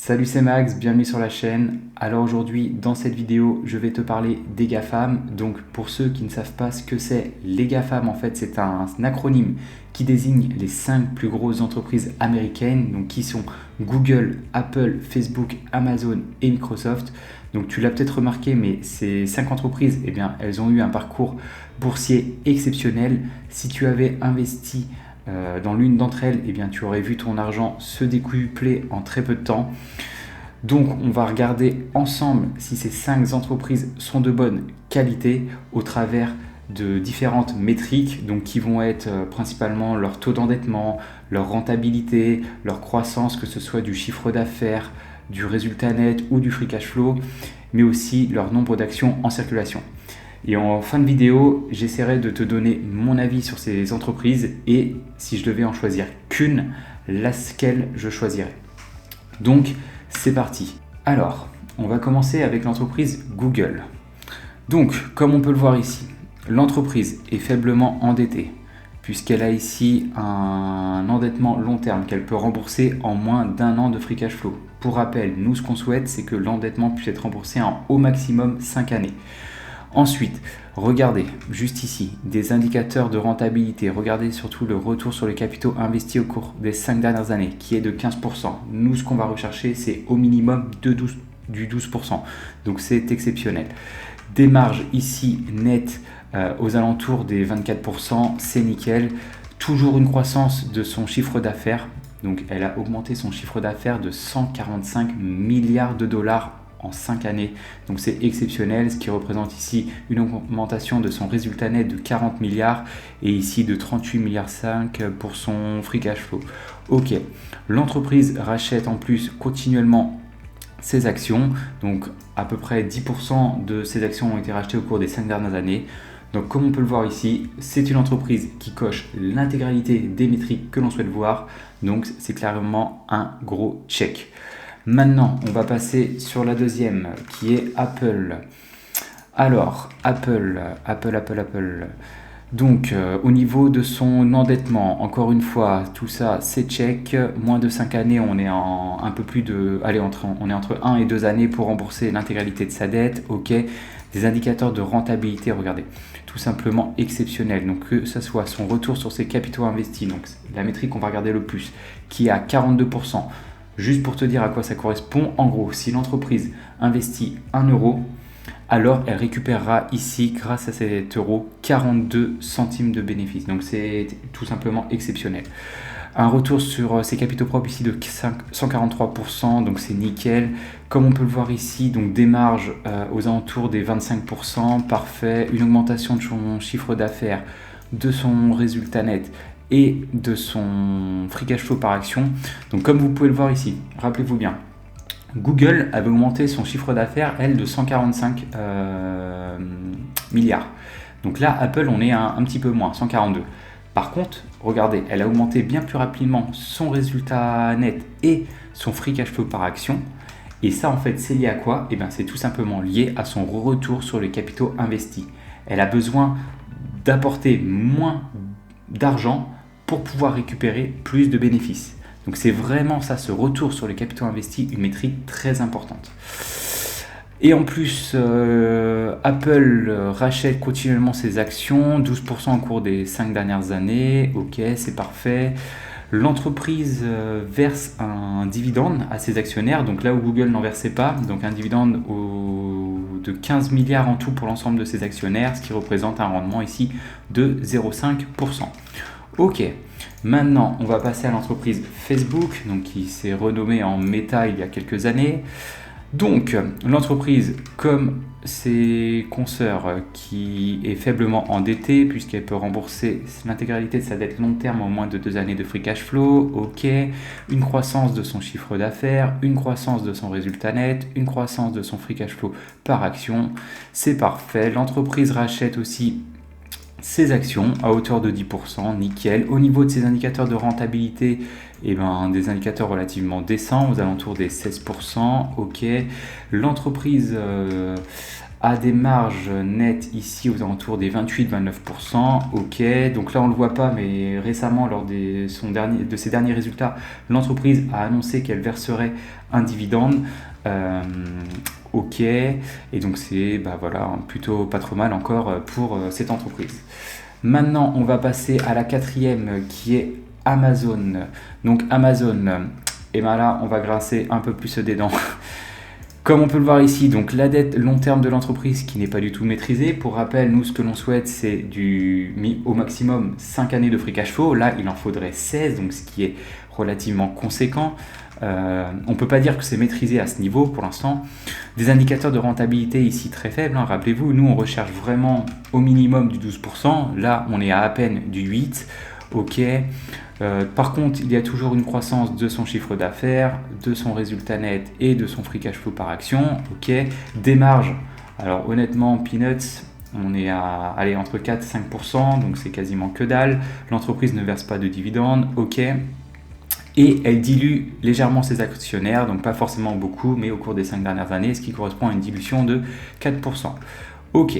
Salut, c'est Max, bienvenue sur la chaîne. Alors aujourd'hui, dans cette vidéo, je vais te parler des GAFAM. Donc pour ceux qui ne savent pas ce que c'est, les GAFAM, en fait, c'est un acronyme qui désigne les 5 plus grosses entreprises américaines, donc qui sont Google, Apple, Facebook, Amazon et Microsoft. Donc tu l'as peut-être remarqué, mais ces 5 entreprises, eh bien, elles ont eu un parcours boursier exceptionnel. Si tu avais investi dans l'une d'entre elles, eh bien, tu aurais vu ton argent se décupler en très peu de temps. Donc on va regarder ensemble si ces 5 entreprises sont de bonne qualité au travers de différentes métriques, donc qui vont être principalement leur taux d'endettement, leur rentabilité, leur croissance, que ce soit du chiffre d'affaires, du résultat net ou du free cash flow, mais aussi leur nombre d'actions en circulation. Et en fin de vidéo, j'essaierai de te donner mon avis sur ces entreprises et si je devais en choisir qu'une, laquelle je choisirais. Donc, c'est parti. Alors, on va commencer avec l'entreprise Google. Donc, comme on peut le voir ici, l'entreprise est faiblement endettée puisqu'elle a ici un endettement long terme qu'elle peut rembourser en moins d'1 an de free cash flow. Pour rappel, nous, ce qu'on souhaite, c'est que l'endettement puisse être remboursé en au maximum 5 années. Ensuite, regardez juste ici des indicateurs de rentabilité. Regardez surtout le retour sur les capitaux investis au cours des 5 dernières années qui est de 15%. Nous, ce qu'on va rechercher, c'est au minimum du 12%. Donc c'est exceptionnel. Des marges ici nettes aux alentours des 24%, c'est nickel. Toujours une croissance de son chiffre d'affaires. Donc elle a augmenté son chiffre d'affaires de 145 milliards de dollars en 5 années, donc c'est exceptionnel, ce qui représente ici une augmentation de son résultat net de 40 milliards et ici de 38 milliards 5 pour son free cash flow. Ok, l'entreprise rachète en plus continuellement ses actions, donc à peu près 10% de ses actions ont été rachetées au cours des 5 dernières années. Donc comme on peut le voir ici, c'est une entreprise qui coche l'intégralité des métriques que l'on souhaite voir, donc c'est clairement un gros check. Maintenant, on va passer sur la deuxième qui est Apple. Alors, Apple. Donc, au niveau de son endettement, encore une fois, tout ça, c'est check. Moins de 5 années, on est en un peu plus de... Allez, on est entre 1 et 2 années pour rembourser l'intégralité de sa dette. Ok. Des indicateurs de rentabilité, regardez, tout simplement exceptionnel. Donc, que ce soit son retour sur ses capitaux investis, donc la métrique qu'on va regarder le plus, qui est à 42%. Juste pour te dire à quoi ça correspond, en gros, si l'entreprise investit 1 euro, alors elle récupérera ici, grâce à cet euro, 42 centimes de bénéfice. Donc c'est tout simplement exceptionnel. Un retour sur ses capitaux propres ici de 143%, donc c'est nickel. Comme on peut le voir ici, donc des marges aux alentours des 25%, parfait. Une augmentation de son chiffre d'affaires, de son résultat net et de son free cash flow par action. Donc comme vous pouvez le voir ici, rappelez-vous bien, Google avait augmenté son chiffre d'affaires, elle, de 145 milliards. Donc là, Apple, on est un petit peu moins, 142. Par contre, regardez, elle a augmenté bien plus rapidement son résultat net et son free cash flow par action. Et ça, en fait, c'est lié à quoi? Eh bien, c'est tout simplement lié à son retour sur les capitaux investis. Elle a besoin d'apporter moins d'argent pour pouvoir récupérer plus de bénéfices. Donc c'est vraiment ça, ce retour sur les capitaux investis, une métrique très importante. Et en plus, Apple rachète continuellement ses actions, 12% au cours des 5 dernières années. Ok, c'est parfait. L'entreprise verse un dividende à ses actionnaires, donc là où Google n'en versait pas, donc un dividende de 15 milliards en tout pour l'ensemble de ses actionnaires, ce qui représente un rendement ici de 0,5%. Ok, maintenant on va passer à l'entreprise Facebook, donc qui s'est renommée en Meta il y a quelques années. Donc l'entreprise, comme ses consoeurs, qui est faiblement endettée puisqu'elle peut rembourser l'intégralité de sa dette long terme en moins de 2 années de free cash flow. Ok, une croissance de son chiffre d'affaires, une croissance de son résultat net, une croissance de son free cash flow par action, c'est parfait. L'entreprise rachète aussi ses actions à hauteur de 10%, nickel. Au niveau de ses indicateurs de rentabilité, eh ben, des indicateurs relativement décents, aux alentours des 16%, ok. L'entreprise a des marges nettes ici aux alentours des 28-29%. Ok, donc là on ne le voit pas, mais récemment, lors de ses derniers résultats, l'entreprise a annoncé qu'elle verserait un dividende. Ok, et donc c'est voilà, plutôt pas trop mal encore pour cette entreprise. Maintenant, on va passer à la quatrième qui est Amazon. Donc Amazon, et bien là, on va grincer un peu plus des dents. Comme on peut le voir ici, donc la dette long terme de l'entreprise qui n'est pas du tout maîtrisée. Pour rappel, nous, ce que l'on souhaite, c'est au maximum 5 années de free cash flow. Là, il en faudrait 16, donc ce qui est relativement conséquent. On ne peut pas dire que c'est maîtrisé à ce niveau pour l'instant. Des indicateurs de rentabilité ici très faibles. Rappelez-vous, nous, on recherche vraiment au minimum du 12%. Là, on est à peine du 8%. Ok. Par contre, il y a toujours une croissance de son chiffre d'affaires, de son résultat net et de son free cash flow par action. Ok. Des marges. Alors honnêtement, Peanuts, on est à entre 4 et 5%, donc c'est quasiment que dalle. L'entreprise ne verse pas de dividendes. Ok. Et elle dilue légèrement ses actionnaires, donc pas forcément beaucoup, mais au cours des 5 dernières années, ce qui correspond à une dilution de 4%. Ok.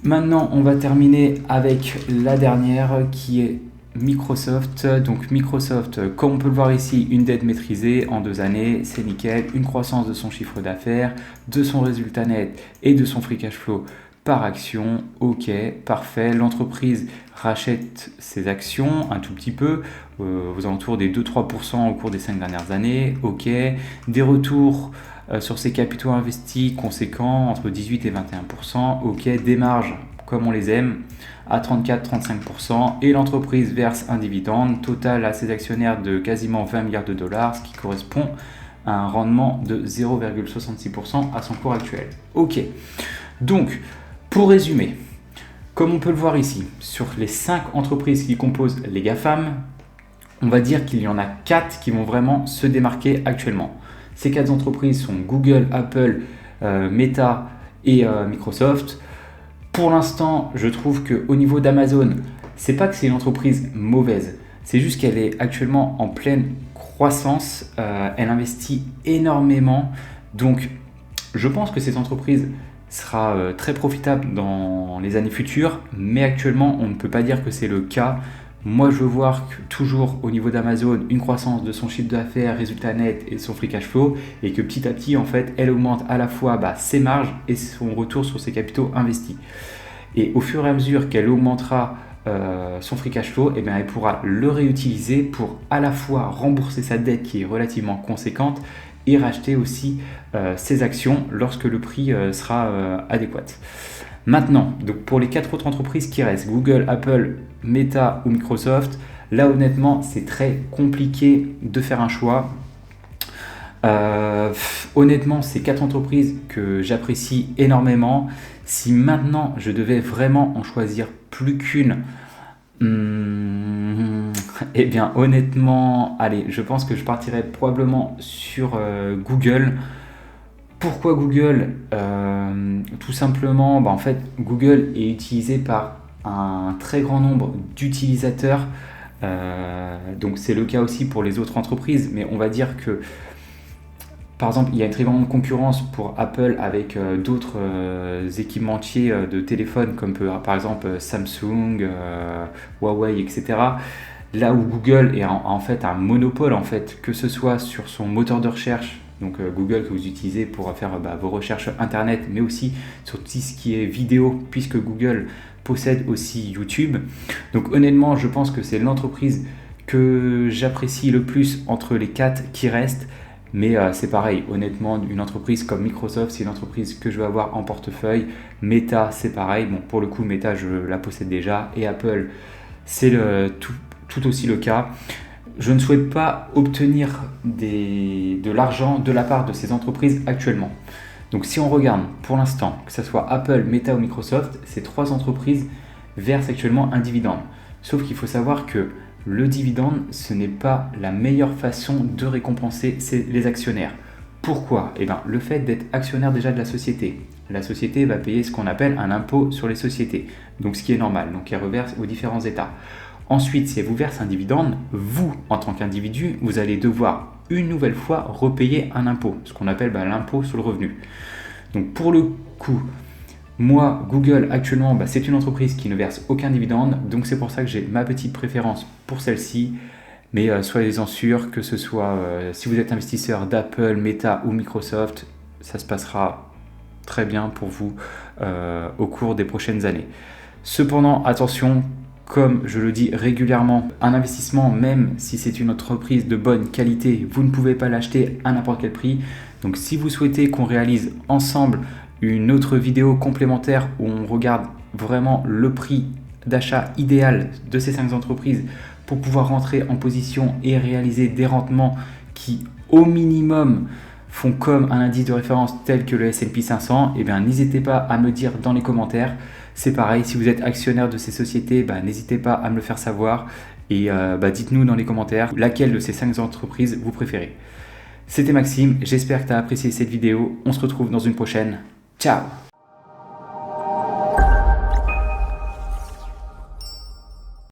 Maintenant, on va terminer avec la dernière qui est Microsoft. Donc Microsoft, comme on peut le voir ici, une dette maîtrisée en 2 années, c'est nickel. Une croissance de son chiffre d'affaires, de son résultat net et de son free cash flow par action. Ok, parfait. L'entreprise rachète ses actions un tout petit peu, aux alentours des 2-3% au cours des 5 dernières années. Ok, des retours sur ses capitaux investis conséquents, entre 18 et 21%. Ok, des marges comme on les aime, à 34-35%, et l'entreprise verse un dividende total à ses actionnaires de quasiment 20 milliards de dollars, ce qui correspond à un rendement de 0,66% à son cours actuel. Ok, donc pour résumer, comme on peut le voir ici, sur les 5 entreprises qui composent les GAFAM, on va dire qu'il y en a 4 qui vont vraiment se démarquer actuellement. Ces 4 entreprises sont Google, Apple, Meta et Microsoft. Pour l'instant, je trouve qu'au niveau d'Amazon, c'est pas que c'est une entreprise mauvaise, c'est juste qu'elle est actuellement en pleine croissance, elle investit énormément, donc je pense que cette entreprise sera très profitable dans les années futures, mais actuellement on ne peut pas dire que c'est le cas. Moi, je veux voir toujours au niveau d'Amazon une croissance de son chiffre d'affaires, résultat net et son free cash flow, et que petit à petit, en fait, elle augmente à la fois ses marges et son retour sur ses capitaux investis. Et au fur et à mesure qu'elle augmentera son free cash flow, elle pourra le réutiliser pour à la fois rembourser sa dette qui est relativement conséquente et racheter aussi ses actions lorsque le prix sera adéquat. Maintenant, donc pour les 4 autres entreprises qui restent, Google, Apple, Meta ou Microsoft, là honnêtement c'est très compliqué de faire un choix. Honnêtement, c'est 4 entreprises que j'apprécie énormément. Si maintenant je devais vraiment en choisir plus qu'une, eh bien honnêtement, allez, je pense que je partirais probablement sur Google. Pourquoi Google? Tout simplement, en fait, Google est utilisé par un très grand nombre d'utilisateurs. Donc c'est le cas aussi pour les autres entreprises, mais on va dire que par exemple, il y a une très grande concurrence pour Apple avec d'autres équipementiers de téléphone comme par exemple Samsung, Huawei, etc. Là où Google est en fait un monopole, en fait, que ce soit sur son moteur de recherche, donc Google que vous utilisez pour faire vos recherches internet, mais aussi sur tout ce qui est vidéo, puisque Google possède aussi YouTube. Donc honnêtement, je pense que c'est l'entreprise que j'apprécie le plus entre les 4 qui restent. Mais c'est pareil, honnêtement, une entreprise comme Microsoft, c'est une entreprise que je veux avoir en portefeuille. Meta, c'est pareil. Bon, pour le coup, Meta, je la possède déjà. Et Apple, c'est tout aussi le cas. Je ne souhaite pas obtenir de l'argent de la part de ces entreprises actuellement. Donc si on regarde pour l'instant, que ce soit Apple, Meta ou Microsoft, ces 3 entreprises versent actuellement un dividende. Sauf qu'il faut savoir que le dividende, ce n'est pas la meilleure façon de récompenser les actionnaires. Pourquoi? Le fait d'être actionnaire déjà de la société. La société va payer ce qu'on appelle un impôt sur les sociétés, donc ce qui est normal, donc elle reverse aux différents États. Ensuite, si elle vous verse un dividende, vous, en tant qu'individu, vous allez devoir une nouvelle fois repayer un impôt, ce qu'on appelle l'impôt sur le revenu. Donc pour le coup, moi, Google actuellement, c'est une entreprise qui ne verse aucun dividende, donc c'est pour ça que j'ai ma petite préférence pour celle-ci. Mais soyez-en sûrs que ce soit si vous êtes investisseur d'Apple, Meta ou Microsoft, ça se passera très bien pour vous au cours des prochaines années. Cependant, attention, comme je le dis régulièrement, un investissement, même si c'est une entreprise de bonne qualité, vous ne pouvez pas l'acheter à n'importe quel prix. Donc si vous souhaitez qu'on réalise ensemble une autre vidéo complémentaire où on regarde vraiment le prix d'achat idéal de ces 5 entreprises pour pouvoir rentrer en position et réaliser des rendements qui, au minimum, font comme un indice de référence tel que le S&P 500, eh bien, n'hésitez pas à me dire dans les commentaires. C'est pareil, si vous êtes actionnaire de ces sociétés, n'hésitez pas à me le faire savoir et dites-nous dans les commentaires laquelle de ces 5 entreprises vous préférez. C'était Maxime, j'espère que tu as apprécié cette vidéo. On se retrouve dans une prochaine. Ciao!